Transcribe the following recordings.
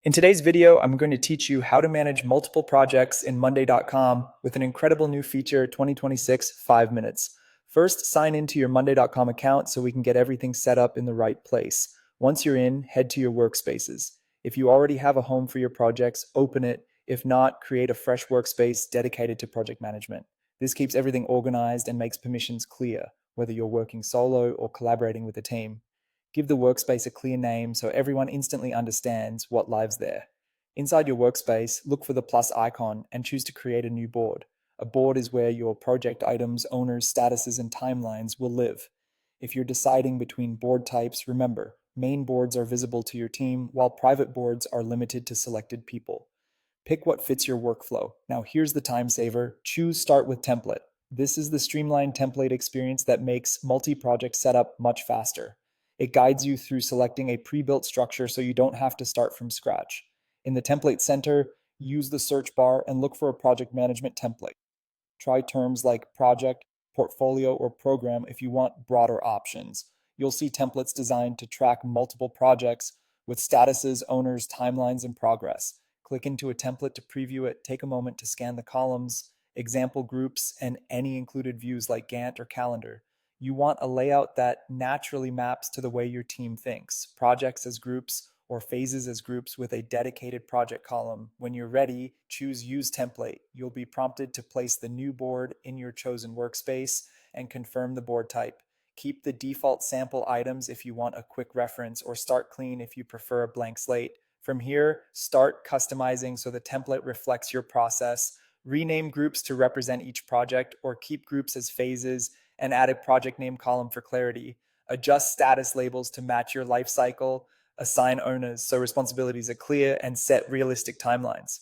In today's video, I'm going to teach you how to manage multiple projects in Monday.com with an incredible new feature, 2026 5 minutes. First, sign into your Monday.com account so we can get everything set up in the right place. Once you're in, head to your workspaces. If you already have a home for your projects, open it. If not, create a fresh workspace dedicated to project management. This keeps everything organized and makes permissions clear, whether you're working solo or collaborating with a team. Give the workspace a clear name so everyone instantly understands what lives there. Inside your workspace, look for the plus icon and choose to create a new board. A board is where your project items, owners, statuses, and timelines will live. If you're deciding between board types, remember, main boards are visible to your team, while private boards are limited to selected people. Pick what fits your workflow. Now, here's the time saver. Choose Start with Template. This is the streamlined template experience that makes multi project setup much faster. It guides you through selecting a pre built structure so you don't have to start from scratch. In the template center, use the search bar and look for a project management template. Try terms like project, portfolio, or program if you want broader options. You'll see templates designed to track multiple projects with statuses, owners, timelines, and progress. Click into a template to preview it, take a moment to scan the columns, example groups, and any included views like Gantt or calendar. You want a layout that naturally maps to the way your team thinks, projects as groups or phases as groups with a dedicated project column. When you're ready, choose Use Template. You'll be prompted to place the new board in your chosen workspace and confirm the board type. Keep the default sample items if you want a quick reference, or start clean if you prefer a blank slate. From here, start customizing so the template reflects your process. Rename groups to represent each project, or keep groups as phases and add a project name column for clarity. Adjust status labels to match your life cycle. Assign owners so responsibilities are clear, and set realistic timelines.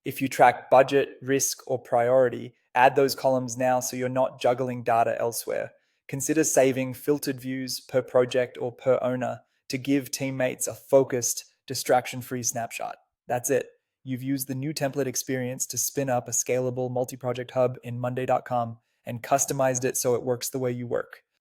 If you track budget, risk, or priority, add those columns now so you're not juggling data elsewhere. Consider saving filtered views per project or per owner to give teammates a focused, distraction free snapshot. That's it. You've used the new template experience to spin up a scalable multi project hub in Monday.com and customized it so it works the way you work.